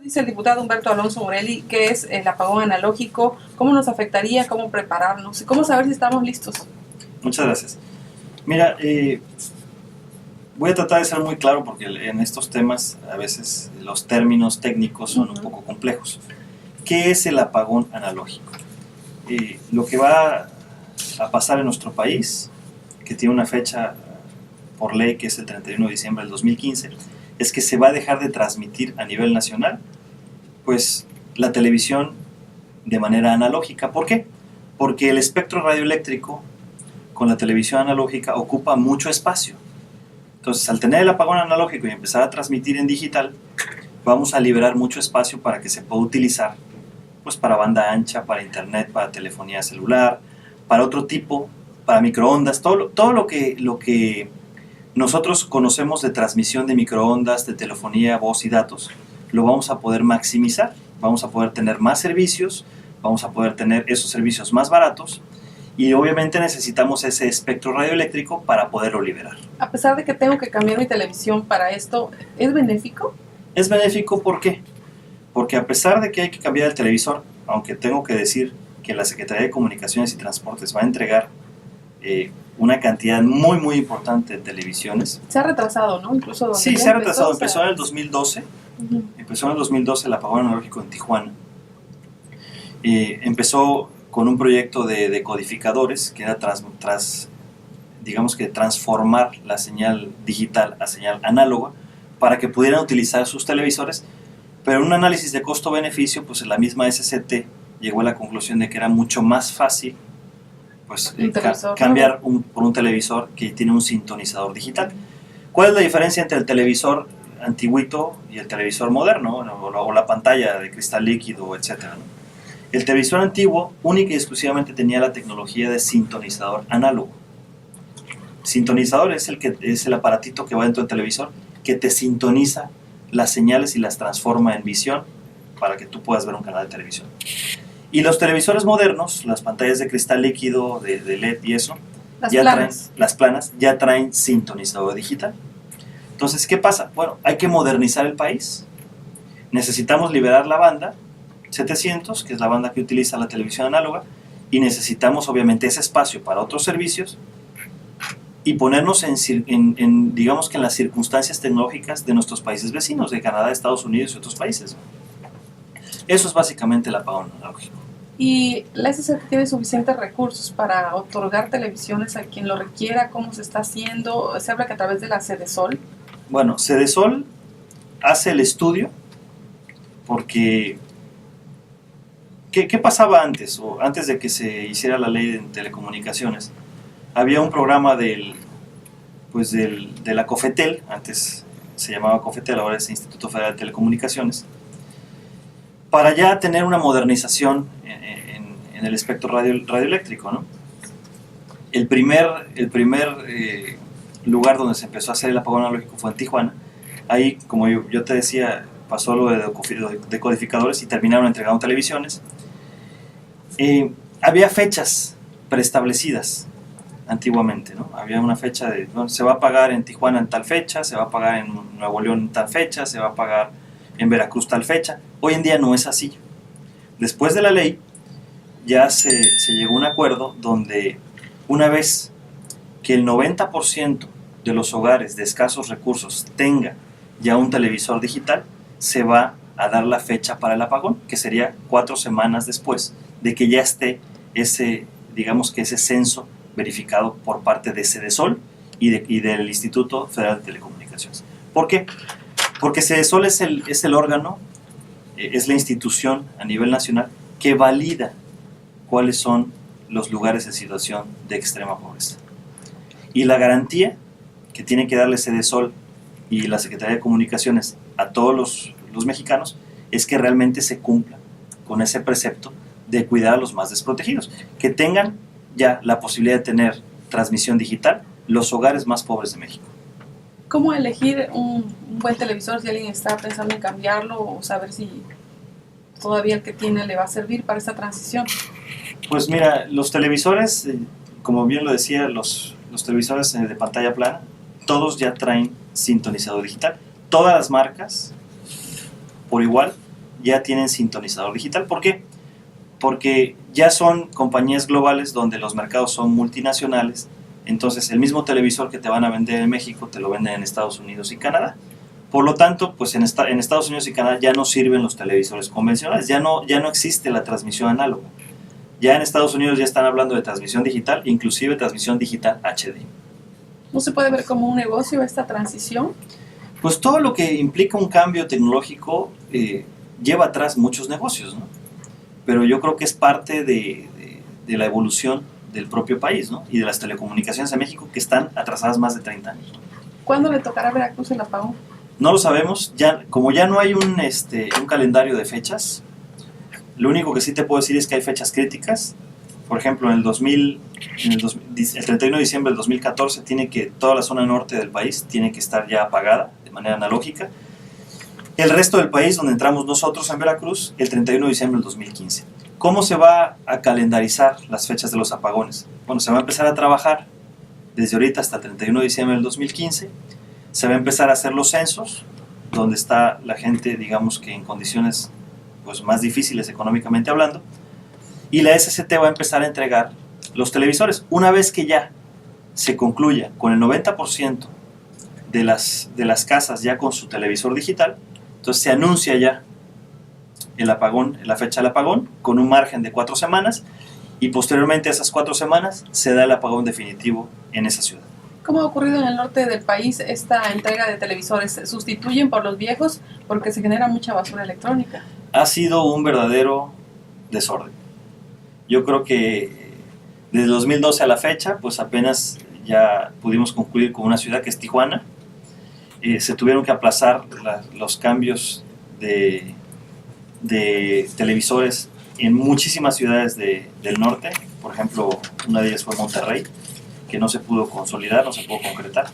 Dice el diputado Humberto Alonso Morelli, ¿qué es el apagón analógico? ¿Cómo nos afectaría? ¿Cómo prepararnos? ¿Cómo saber si estamos listos? Muchas gracias. Mira, voy a tratar de ser muy claro porque en estos temas a veces los términos técnicos son un poco complejos. ¿Qué es el apagón analógico? Lo que va a pasar en nuestro país, que tiene una fecha por ley que es el 31 de diciembre del 2015, es que se va a dejar de transmitir a nivel nacional pues la televisión de manera analógica. ¿Por qué? Porque el espectro radioeléctrico con la televisión analógica ocupa mucho espacio. Entonces, al tener el apagón analógico y empezar a transmitir en digital, vamos a liberar mucho espacio para que se pueda utilizar pues para banda ancha, para internet, para telefonía celular, para otro tipo, para microondas, todo lo que nosotros conocemos de transmisión de microondas, de telefonía, voz y datos, lo vamos a poder maximizar, vamos a poder tener más servicios, vamos a poder tener esos servicios más baratos y obviamente necesitamos ese espectro radioeléctrico para poderlo liberar. A pesar de que tengo que cambiar mi televisión para esto, ¿es benéfico? Es benéfico, ¿por qué? Porque a pesar de que hay que cambiar el televisor, aunque tengo que decir que la Secretaría de Comunicaciones y Transportes va a entregar una cantidad muy importante de televisiones. Se ha retrasado, ¿no? Incluso sí, se ha retrasado. Empezó en el 2012. Empezó en el 2012 el apagón analógico en Tijuana. Empezó con un proyecto de decodificadores que era digamos que transformar la señal digital a señal análoga para que pudieran utilizar sus televisores, pero en un análisis de costo-beneficio, pues la misma SCT llegó a la conclusión de que era mucho más fácil pues, cambiar por un televisor que tiene un sintonizador digital. ¿Cuál es la diferencia entre el televisor antiguito y el televisor moderno, o la pantalla de cristal líquido, etcétera, ¿no? El televisor antiguo única y exclusivamente tenía la tecnología de sintonizador análogo. Sintonizador es el aparatito que va dentro del televisor que te sintoniza las señales y las transforma en visión para que tú puedas ver un canal de televisión. Y los televisores modernos, las pantallas de cristal líquido, de LED y eso, las planas, ya traen sintonizador digital. Entonces, ¿qué pasa? Bueno, hay que modernizar el país. Necesitamos liberar la banda 700, que es la banda que utiliza la televisión análoga, y necesitamos obviamente ese espacio para otros servicios y ponernos digamos que en las circunstancias tecnológicas de nuestros países vecinos, de Canadá, Estados Unidos y otros países. Eso es básicamente el apagón analógico. ¿Y la SCT tiene suficientes recursos para otorgar televisiones a quien lo requiera? ¿Cómo se está haciendo? ¿Se habla que a través de la Cedesol? Bueno, Cedesol hace el estudio porque ¿qué pasaba antes? O antes de que se hiciera la ley de telecomunicaciones, había un programa de la COFETEL, antes se llamaba COFETEL, ahora es Instituto Federal de Telecomunicaciones, para ya tener una modernización en el espectro radioeléctrico, ¿no? El primer lugar donde se empezó a hacer el apagón analógico fue en Tijuana. Ahí, como yo te decía, pasó lo de decodificadores y terminaron entregando televisiones. Había fechas preestablecidas antiguamente, ¿no? Había una fecha de, bueno, se va a pagar en Tijuana en tal fecha, se va a pagar en Nuevo León en tal fecha, se va a pagar en Veracruz tal fecha. Hoy en día no es así. Después de la ley ya se llegó a un acuerdo donde una vez que el 90% de los hogares de escasos recursos tenga ya un televisor digital, se va a dar la fecha para el apagón, que sería 4 semanas después de que ya esté digamos que ese censo verificado por parte de Cedesol y del Instituto Federal de Telecomunicaciones. ¿Por qué? Porque Cedesol es el órgano, es la institución a nivel nacional que valida cuáles son los lugares en situación de extrema pobreza. Y la garantía que tiene que darle Cedesol y la Secretaría de Comunicaciones a todos los mexicanos es que realmente se cumpla con ese precepto de cuidar a los más desprotegidos, que tengan ya la posibilidad de tener transmisión digital los hogares más pobres de México. ¿Cómo elegir un buen televisor si alguien está pensando en cambiarlo o saber si todavía el que tiene le va a servir para esta transición? Pues mira, los televisores, como bien lo decía, los televisores de pantalla plana, todos ya traen sintonizador digital. Todas las marcas, por igual, ya tienen sintonizador digital. ¿Por qué? Porque ya son compañías globales donde los mercados son multinacionales, entonces el mismo televisor que te van a vender en México te lo venden en Estados Unidos y Canadá. Por lo tanto, pues en Estados Unidos y Canadá ya no sirven los televisores convencionales, ya no existe la transmisión análoga. Ya en Estados Unidos ya están hablando de transmisión digital, inclusive transmisión digital HD. ¿No se puede ver como un negocio esta transición? Pues todo lo que implica un cambio tecnológico lleva atrás muchos negocios, ¿no? Pero yo creo que es parte de la evolución del propio país, ¿no? Y de las telecomunicaciones en México, que están atrasadas más de 30 años, ¿no? ¿Cuándo le tocará a Veracruz el apagón? No lo sabemos, como ya no hay un calendario de fechas, lo único que sí te puedo decir es que hay fechas críticas. Por ejemplo, el 31 de diciembre del 2014 toda la zona norte del país tiene que estar ya apagada de manera analógica. El resto del país, donde entramos nosotros en Veracruz, el 31 de diciembre del 2015. ¿Cómo se va a calendarizar las fechas de los apagones? Bueno, se va a empezar a trabajar desde ahorita hasta el 31 de diciembre del 2015. Se va a empezar a hacer los censos, donde está la gente, digamos que en condiciones pues, más difíciles económicamente hablando, y la SCT va a empezar a entregar los televisores. Una vez que ya se concluya con el 90% de las casas ya con su televisor digital, entonces se anuncia ya el apagón, la fecha del apagón, con un margen de 4 semanas, y posteriormente a esas 4 semanas se da el apagón definitivo en esa ciudad. ¿Cómo ha ocurrido en el norte del país esta entrega de televisores? ¿Se sustituyen por los viejos porque se genera mucha basura electrónica? Ha sido un verdadero desorden. Yo creo que desde 2012 a la fecha, pues apenas ya pudimos concluir con una ciudad que es Tijuana. Se tuvieron que aplazar los cambios de televisores en muchísimas ciudades del norte. Por ejemplo, una de ellas fue Monterrey, que no se pudo consolidar, no se pudo concretar.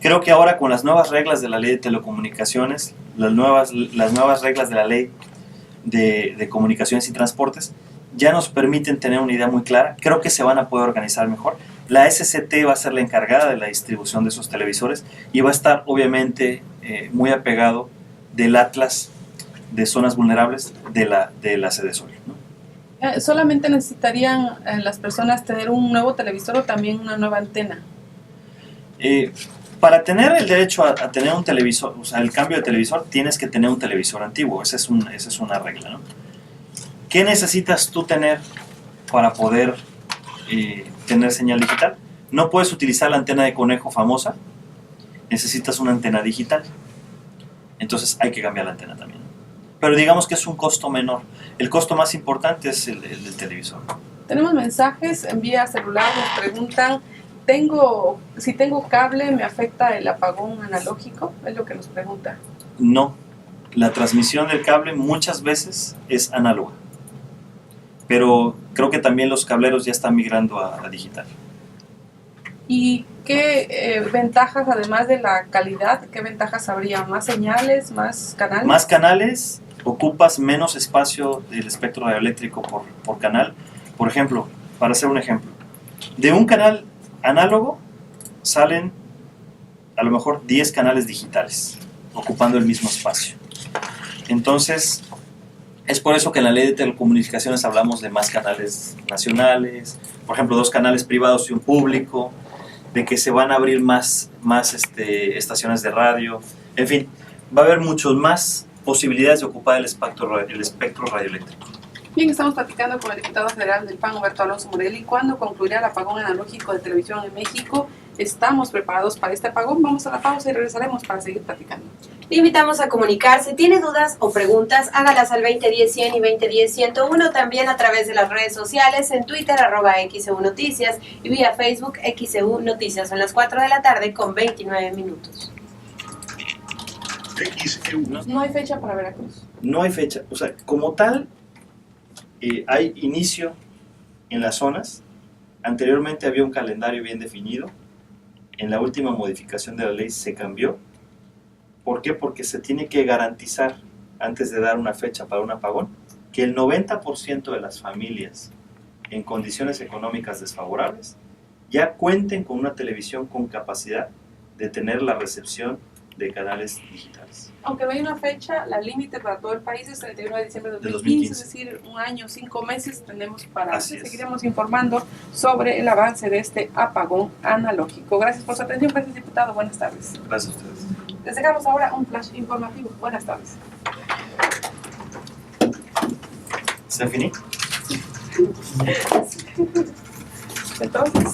Creo que ahora con las nuevas reglas de la ley de telecomunicaciones, las nuevas reglas de la ley de comunicaciones y transportes, ya nos permiten tener una idea muy clara. Creo que se van a poder organizar mejor. La SCT va a ser la encargada de la distribución de esos televisores y va a estar obviamente muy apegado del atlas de zonas vulnerables de la SEDESOL, ¿no? ¿Solamente necesitarían las personas tener un nuevo televisor o también una nueva antena? Para tener el derecho a tener un televisor, o sea, el cambio de televisor, tienes que tener un televisor antiguo. Esa es una regla, ¿no? ¿Qué necesitas tú tener para poder tener señal digital? No puedes utilizar la antena de conejo famosa, necesitas una antena digital. Entonces hay que cambiar la antena también. Pero digamos que es un costo menor. El costo más importante es el del televisor. Tenemos mensajes en vía celular, nos preguntan, si tengo cable, ¿me afecta el apagón analógico? Es lo que nos pregunta. No, la transmisión del cable muchas veces es análoga. Pero creo que también los cableros ya están migrando a digital. ¿Y qué ventajas, además de la calidad, qué ventajas habría? ¿Más señales, más canales? Más canales, ocupas menos espacio del espectro radioeléctrico por canal. Por ejemplo, para hacer un ejemplo, de un canal análogo salen a lo mejor 10 canales digitales, ocupando el mismo espacio. Entonces, es por eso que en la ley de telecomunicaciones hablamos de más canales nacionales, por ejemplo, 2 canales privados y un público, de que se van a abrir más estaciones de radio, en fin, va a haber muchas más posibilidades de ocupar el espectro radioeléctrico. Bien, estamos platicando con el diputado federal del PAN, Humberto Alonso Morelli. ¿Cuándo concluirá el apagón analógico de televisión en México? ¿Estamos preparados para este apagón? Vamos a la pausa y regresaremos para seguir platicando. Le invitamos a comunicarse. ¿Tiene dudas o preguntas? Hágalas al 2010-100 y 2010-101, también a través de las redes sociales, en Twitter, @XEU Noticias, y vía Facebook, XEU Noticias. Son las 4 de la tarde con 29 minutos. No hay fecha para Veracruz. No hay fecha, o sea, como tal, hay inicio en las zonas. Anteriormente había un calendario bien definido. En la última modificación de la ley se cambió. ¿Por qué? Porque se tiene que garantizar, antes de dar una fecha para un apagón, que el 90% de las familias en condiciones económicas desfavorables ya cuenten con una televisión con capacidad de tener la recepción de canales digitales. Aunque no hay una fecha, la límite para todo el país es 31 de diciembre de 2015, es decir, un año, 5 meses tenemos para seguiremos informando sobre el avance de este apagón analógico. Gracias por su atención, gracias diputado, buenas tardes. Gracias a ustedes. Les dejamos ahora un flash informativo. Buenas tardes. ¿Se finí? Entonces...